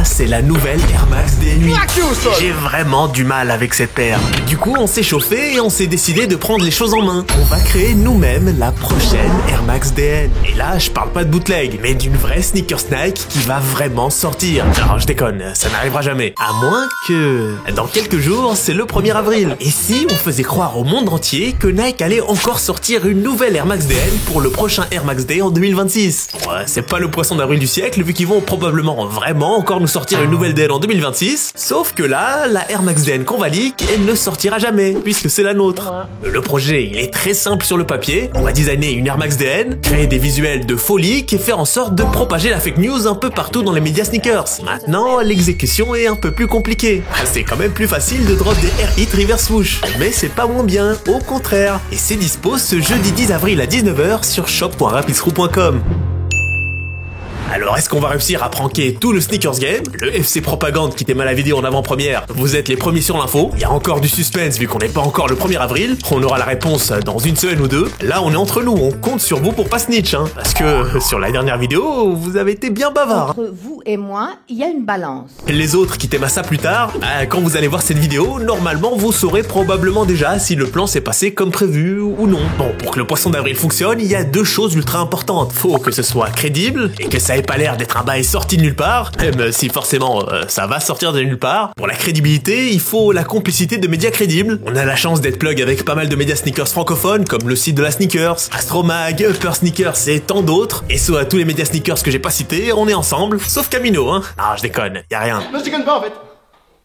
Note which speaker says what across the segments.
Speaker 1: c'est la nouvelle Air Max DN8. J'ai vraiment du mal avec cette paire. Du coup, on s'est chauffé et on s'est décidé de prendre les choses en main. On va créer nous-mêmes la prochaine Air Max DN. Et là, je parle pas de bootleg, mais d'une vraie sneakers Nike qui va vraiment sortir. Alors, je déconne, ça n'arrivera jamais. À moins que... Dans quelques jours, c'est le 1er avril. Et si on faisait croire au monde entier que Nike allait encore sortir une nouvelle Air Max DN pour le prochain Air Max Day en 2026? Ouais, c'est pas le poisson d'avril du siècle, vu qu'ils vont probablement vraiment encore nous sortir une nouvelle DN en 2026. Sauf que là, la Air Max DN qu'on va leak, elle ne sortira jamais, puisque c'est la nôtre. Le projet, il est très simple sur le papier. On va designer une Air Max DN, créer des visuels de faux leaks et faire en sorte de propager la fake news un peu partout dans les médias sneakers. Maintenant, l'exécution est un peu plus compliquée. C'est quand même plus facile de drop des Air Hit Reverse Swoosh. Mais c'est pas moins bien, au contraire. Et c'est dispo ce jeudi 10 avril à 19h sur shop.rapiscrew.com. Alors, est-ce qu'on va réussir à pranker tout le sneakers game? Le FC Propagande qui t'aime à la vidéo en avant-première, vous êtes les premiers sur l'info. Il y a encore du suspense vu qu'on n'est pas encore le 1er avril. On aura la réponse dans une semaine ou deux. Là, on est entre nous, on compte sur vous pour pas snitch, hein. Parce que sur la dernière vidéo, vous avez été bien bavard.
Speaker 2: Entre vous et moi, il y a une balance.
Speaker 1: Les autres qui t'aiment à ça plus tard, quand vous allez voir cette vidéo, normalement, vous saurez probablement déjà si le plan s'est passé comme prévu ou non. Bon, pour que le poisson d'avril fonctionne, il y a deux choses ultra importantes. Faut que ce soit crédible et que ça ait pas l'air d'être un bail sorti de nulle part, même si forcément ça va sortir de nulle part. Pour la crédibilité, il faut la complicité de médias crédibles. On a la chance d'être plug avec pas mal de médias sneakers francophones comme le site de la Sneakers, Astromag, Upper Sneakers et tant d'autres. Et sur tous les médias sneakers que j'ai pas cités, on est ensemble, sauf Camino, hein. Ah, je déconne, y a rien.
Speaker 3: Non, je déconne pas en fait.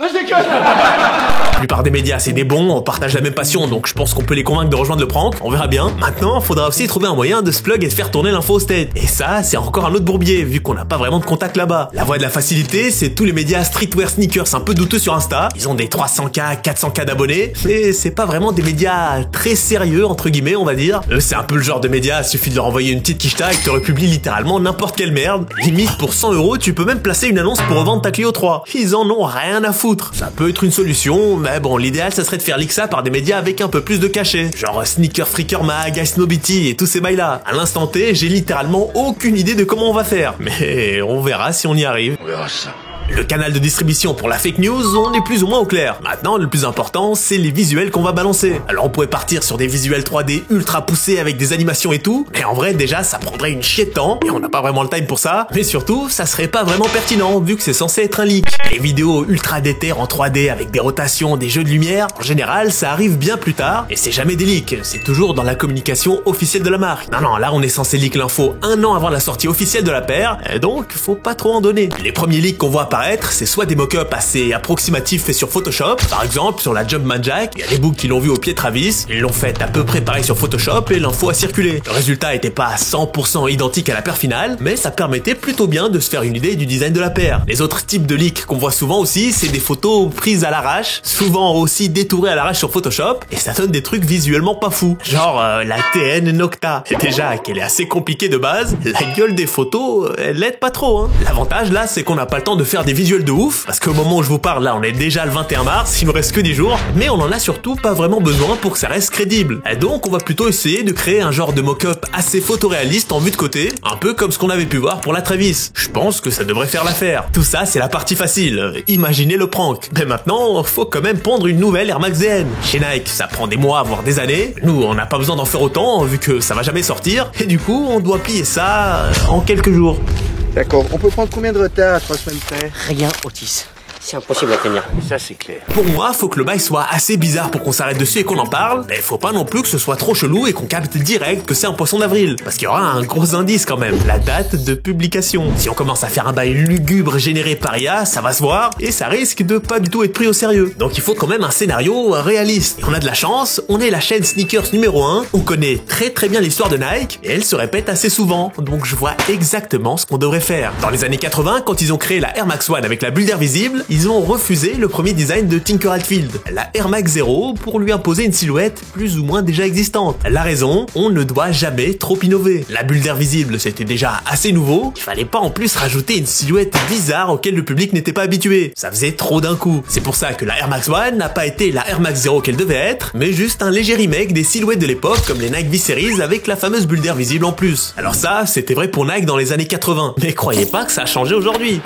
Speaker 3: Non, je déconne.
Speaker 1: La plupart des médias, c'est des bons, on partage la même passion, donc je pense qu'on peut les convaincre de rejoindre le prank, on verra bien. Maintenant, faudra aussi trouver un moyen de se plug et de faire tourner l'info au state. Et ça, c'est encore un autre bourbier, vu qu'on n'a pas vraiment de contact là-bas. La voie de la facilité, c'est tous les médias streetwear sneakers un peu douteux sur Insta. Ils ont des 300K, 400K d'abonnés, mais c'est pas vraiment des médias très sérieux, entre guillemets, on va dire. Eux, c'est un peu le genre de médias, suffit de leur envoyer une petite quicheta et te republie littéralement n'importe quelle merde. Limite, pour 100 €, tu peux même placer une annonce pour revendre ta Clio 3. Ils en ont rien à foutre. Ça peut être une solution, mais bon, l'idéal, ça serait de faire leak ça par des médias avec un peu plus de cachet. Genre Sneaker Freaker Mag, Ice Nobity et tous ces bails-là. À l'instant T, j'ai littéralement aucune idée de comment on va faire. Mais on verra si on y arrive.
Speaker 3: On verra ça.
Speaker 1: Le canal de distribution pour la fake news, on est plus ou moins au clair. Maintenant, le plus important, c'est les visuels qu'on va balancer. Alors on pourrait partir sur des visuels 3D ultra poussés avec des animations et tout, mais en vrai déjà ça prendrait une chier de temps, et on n'a pas vraiment le time pour ça, mais surtout ça serait pas vraiment pertinent vu que c'est censé être un leak. Les vidéos ultra déter en 3D avec des rotations, des jeux de lumière, en général ça arrive bien plus tard, et c'est jamais des leaks, c'est toujours dans la communication officielle de la marque. Non, là on est censé leak l'info un an avant la sortie officielle de la paire, et donc faut pas trop en donner. Les premiers leaks qu'on voit apparaître, c'est soit des mock-ups assez approximatifs faits sur Photoshop, par exemple sur la Jumpman Jack, il y a des books qui l'ont vu au pied Travis, ils l'ont fait à peu près pareil sur Photoshop et l'info a circulé. Le résultat était pas à 100% identique à la paire finale, mais ça permettait plutôt bien de se faire une idée du design de la paire. Les autres types de leaks qu'on voit souvent aussi, c'est des photos prises à l'arrache, souvent aussi détourées à l'arrache sur Photoshop, et ça donne des trucs visuellement pas fous. Genre la TN Nocta. Et déjà qu'elle est assez compliquée de base, la gueule des photos, elle l'aide pas trop, hein. L'avantage là, c'est qu'on n'a pas le temps de faire des visuels de ouf, parce qu'au moment où je vous parle là, on est déjà le 21 mars, il me reste que 10 jours, mais on en a surtout pas vraiment besoin pour que ça reste crédible. Et donc on va plutôt essayer de créer un genre de mock-up assez photoréaliste en vue de côté, un peu comme ce qu'on avait pu voir pour la Travis. Je pense que ça devrait faire l'affaire. Tout ça, c'est la partie facile. Imaginez le prank. Mais maintenant, faut quand même pondre une nouvelle Air Max DN. Chez Nike, ça prend des mois, voire des années. Nous, on n'a pas besoin d'en faire autant, vu que ça va jamais sortir, et du coup, on doit plier ça en quelques jours.
Speaker 3: D'accord, on peut prendre combien de retard à 3 semaines près?
Speaker 4: Rien, Otis. C'est impossible à tenir.
Speaker 3: Ça, c'est clair.
Speaker 1: Pour moi, faut que le bail soit assez bizarre pour qu'on s'arrête dessus et qu'on en parle, mais faut pas non plus que ce soit trop chelou et qu'on capte direct que c'est un poisson d'avril. Parce qu'il y aura un gros indice quand même, la date de publication. Si on commence à faire un bail lugubre généré par IA, ça va se voir, et ça risque de pas du tout être pris au sérieux. Donc il faut quand même un scénario réaliste. Et on a de la chance, on est la chaîne Sneakers numéro 1, on connaît très bien l'histoire de Nike, et elle se répète assez souvent, donc je vois exactement ce qu'on devrait faire. Dans les années 80, quand ils ont créé la Air Max One avec la bulle d'air visible, ils ont refusé le premier design de Tinker Hatfield, la Air Max Zero, pour lui imposer une silhouette plus ou moins déjà existante. La raison, on ne doit jamais trop innover. La bulle d'air visible, c'était déjà assez nouveau, il fallait pas en plus rajouter une silhouette bizarre auquel le public n'était pas habitué. Ça faisait trop d'un coup. C'est pour ça que la Air Max One n'a pas été la Air Max Zero qu'elle devait être, mais juste un léger remake des silhouettes de l'époque comme les Nike V-Series avec la fameuse bulle d'air visible en plus. Alors ça, c'était vrai pour Nike dans les années 80, mais croyez pas que ça a changé aujourd'hui.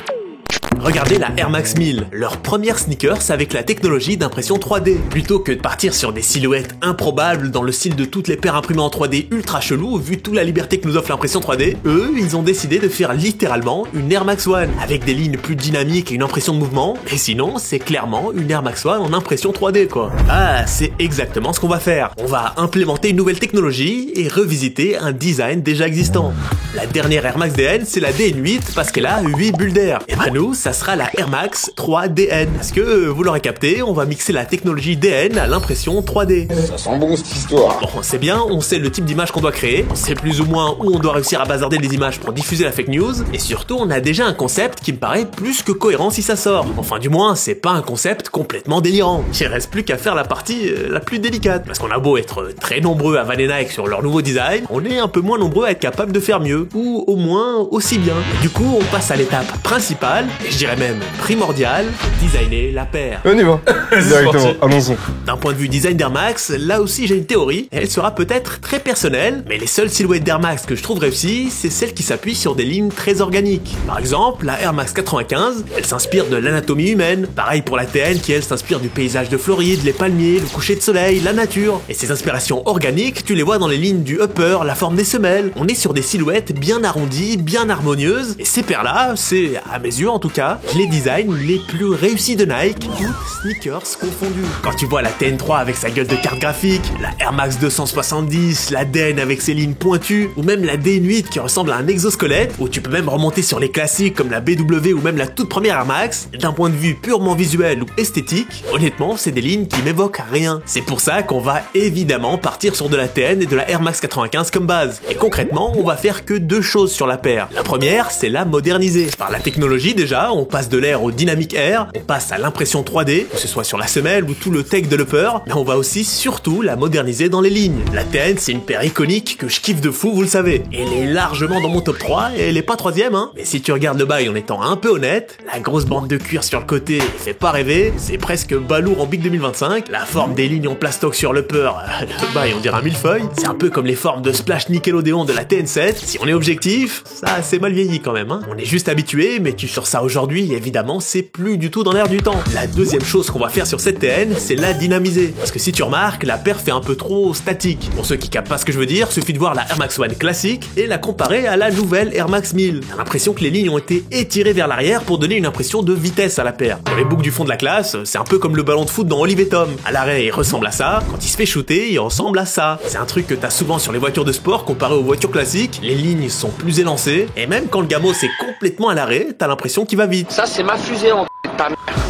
Speaker 1: Regardez la Air Max 1000, leur première sneakers avec la technologie d'impression 3D. Plutôt que de partir sur des silhouettes improbables dans le style de toutes les paires imprimées en 3D ultra chelou, vu toute la liberté que nous offre l'impression 3D, eux, ils ont décidé de faire littéralement une Air Max One, avec des lignes plus dynamiques et une impression de mouvement, mais sinon, c'est clairement une Air Max One en impression 3D, quoi. Ah, c'est exactement ce qu'on va faire. On va implémenter une nouvelle technologie et revisiter un design déjà existant. La dernière Air Max DN, c'est la DN8 parce qu'elle a 8 bulles d'air. Et ben nous, ça sera la Air Max 3 DN. Parce que, vous l'aurez capté, on va mixer la technologie DN à l'impression 3D.
Speaker 5: Ça sent bon cette histoire.
Speaker 1: Bon, c'est bien, on sait le type d'image qu'on doit créer, on sait plus ou moins où on doit réussir à bazarder les images pour diffuser la fake news, et surtout on a déjà un concept qui me paraît plus que cohérent si ça sort. Enfin du moins, c'est pas un concept complètement délirant. Il reste plus qu'à faire la partie la plus délicate. Parce qu'on a beau être très nombreux à vanner Nike sur leur nouveau design, on est un peu moins nombreux à être capable de faire mieux, ou au moins aussi bien. Et du coup, on passe à l'étape principale, et je dirais même primordiale, designer la paire.
Speaker 5: On y va. Directement, allons-y.
Speaker 1: D'un point de vue design d'Air Max, là aussi j'ai une théorie, elle sera peut-être très personnelle, mais les seules silhouettes d'Air Max que je trouve réussies, c'est celles qui s'appuient sur des lignes très organiques. Par exemple, la Air Max 95, elle s'inspire de l'anatomie humaine. Pareil pour la TN qui elle s'inspire du paysage de Floride, les palmiers, le coucher de soleil, la nature. Et ces inspirations organiques, tu les vois dans les lignes du upper, la forme des semelles. On est sur des silhouettes bien arrondies, bien harmonieuses, et ces paires-là, c'est, à mes yeux en tout cas, les designs les plus réussis de Nike, toutes sneakers confondues. Quand tu vois la TN3 avec sa gueule de carte graphique, la Air Max 270, la DN avec ses lignes pointues, ou même la DN8 qui ressemble à un exosquelette, ou tu peux même remonter sur les classiques comme la BW ou même la toute première Air Max, d'un point de vue purement visuel ou esthétique, honnêtement, c'est des lignes qui m'évoquent rien. C'est pour ça qu'on va évidemment partir sur de la TN et de la Air Max 95 comme base. Et concrètement, on va faire que deux choses sur la paire. La première, c'est la moderniser. Par la technologie déjà, on passe de l'air au Dynamic Air, on passe à l'impression 3D, que ce soit sur la semelle ou tout le tech de l'upper, mais on va aussi surtout la moderniser dans les lignes. La TN, c'est une paire iconique que je kiffe de fou, vous le savez. Elle est largement dans mon top 3 et elle est pas troisième, hein. Mais si tu regardes le bail en étant un peu honnête, la grosse bande de cuir sur le côté fait pas rêver, c'est presque balourd en Big 2025, la forme des lignes en plastoc sur l'upper, le bail on dirait un millefeuille, c'est un peu comme les formes de Splash Nickelodeon de la TN7, si on est objectif, ça c'est mal vieilli quand même, hein. On est juste habitué, mais tu sors ça aujourd'hui, évidemment c'est plus du tout dans l'air du temps. La deuxième chose qu'on va faire sur cette TN, c'est la dynamiser. Parce que si tu remarques, la paire fait un peu trop statique. Pour ceux qui captent pas ce que je veux dire, suffit de voir la Air Max One classique et la comparer à la nouvelle Air Max 1000. T'as l'impression que les lignes ont été étirées vers l'arrière pour donner une impression de vitesse à la paire. Pour les boucles du fond de la classe, c'est un peu comme le ballon de foot dans Olive et Tom. À l'arrêt, il ressemble à ça. Quand il se fait shooter, il ressemble à ça. C'est un truc que t'as souvent sur les voitures de sport comparé aux voitures classiques. Les lignes sont plus élancées. Et même quand le gamos est complètement à l'arrêt, t'as l'impression qu'il va vite.
Speaker 4: Ça, c'est ma fusée en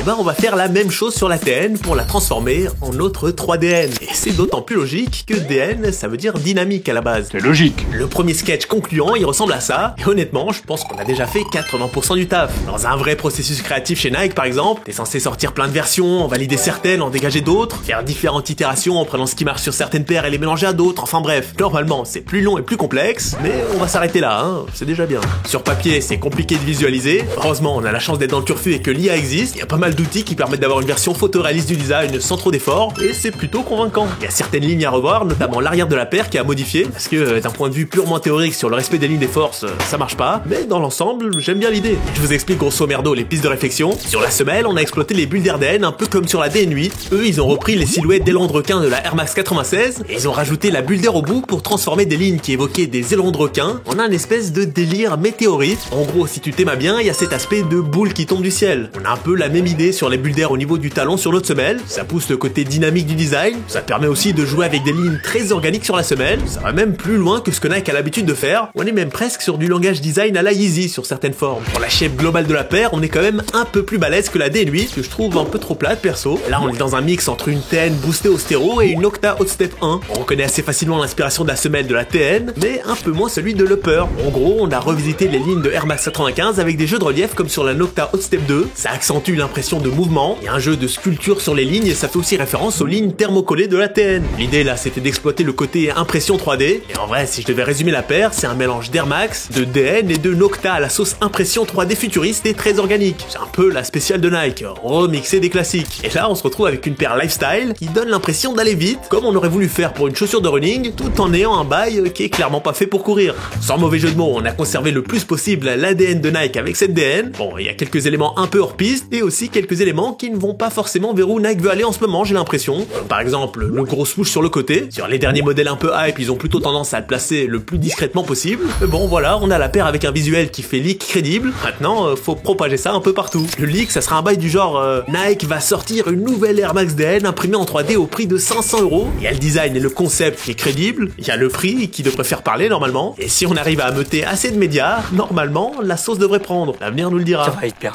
Speaker 1: Et ben on va faire la même chose sur la TN pour la transformer en notre 3DN. Et c'est d'autant plus logique que DN ça veut dire dynamique à la base.
Speaker 5: C'est logique.
Speaker 1: Le premier sketch concluant il ressemble à ça, et honnêtement je pense qu'on a déjà fait 80% du taf. Dans un vrai processus créatif chez Nike par exemple, t'es censé sortir plein de versions, en valider certaines, en dégager d'autres, faire différentes itérations en prenant ce qui marche sur certaines paires et les mélanger à d'autres, enfin bref. Normalement c'est plus long et plus complexe, mais on va s'arrêter là, hein, c'est déjà bien. Sur papier c'est compliqué de visualiser, heureusement on a la chance d'être dans le turfu et que l'IA existe, il y a pas mal d'outils qui permettent d'avoir une version photoréaliste du design sans trop d'efforts, et c'est plutôt convaincant. Il y a certaines lignes à revoir, notamment l'arrière de la paire qui est à modifier, parce que d'un point de vue purement théorique sur le respect des lignes des forces, ça marche pas, mais dans l'ensemble, j'aime bien l'idée. Je vous explique grosso merdo les pistes de réflexion. Sur la semelle, on a exploité les bulles d'Ardennes, un peu comme sur la DN8. Eux, ils ont repris les silhouettes d'élans de requin de la Air Max 96, et ils ont rajouté la bulle d'air au bout pour transformer des lignes qui évoquaient des élans de requin en un espèce de délire météorite. En gros, si tu t'aimes bien, il y a cet aspect de boule qui tombe du ciel. On a un peu la même idée sur les bulles d'air au niveau du talon sur notre semelle, ça pousse le côté dynamique du design, ça permet aussi de jouer avec des lignes très organiques sur la semelle, ça va même plus loin que ce que Nike a l'habitude de faire, on est même presque sur du langage design à la Yeezy sur certaines formes. Pour la shape globale de la paire, on est quand même un peu plus balèze que la DN8, que je trouve un peu trop plate perso. Là on est dans un mix entre une TN boostée au stéro et une Octa Hot Step 1. On reconnaît assez facilement l'inspiration de la semelle de la TN, mais un peu moins celui de l'upper. En gros, on a revisité les lignes de Air Max 95 avec des jeux de relief comme sur la Nocta Hot Step 2, ça accentue accentue l'impression de mouvement. Il y a un jeu de sculpture sur les lignes et ça fait aussi référence aux lignes thermocollées de la TN. L'idée là, c'était d'exploiter le côté impression 3D. Et en vrai, si je devais résumer la paire, c'est un mélange d'Air Max, de DN et de Nocta à la sauce impression 3D futuriste et très organique. C'est un peu la spéciale de Nike, remixée des classiques. Et là, on se retrouve avec une paire lifestyle qui donne l'impression d'aller vite, comme on aurait voulu faire pour une chaussure de running, tout en ayant un bail qui est clairement pas fait pour courir. Sans mauvais jeu de mots, on a conservé le plus possible l'ADN de Nike avec cette DN. Bon, il y a quelques éléments un peu hors piste et aussi quelques éléments qui ne vont pas forcément vers où Nike veut aller en ce moment, j'ai l'impression. Par exemple, le gros swoosh sur le côté. Sur les derniers modèles un peu hype, ils ont plutôt tendance à le placer le plus discrètement possible. Mais bon, voilà, on a la paire avec un visuel qui fait leak crédible. Maintenant, faut propager ça un peu partout. Le leak, ça sera un bail du genre Nike va sortir une nouvelle Air Max DN imprimée en 3D au prix de 500 €. Il y a le design et le concept qui est crédible. Il y a le prix qui devrait faire parler normalement. Et si on arrive à ameuter assez de médias, normalement, la sauce devrait prendre. L'avenir nous le dira.
Speaker 4: Ça va être bien.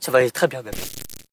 Speaker 4: Ça va aller très bien même.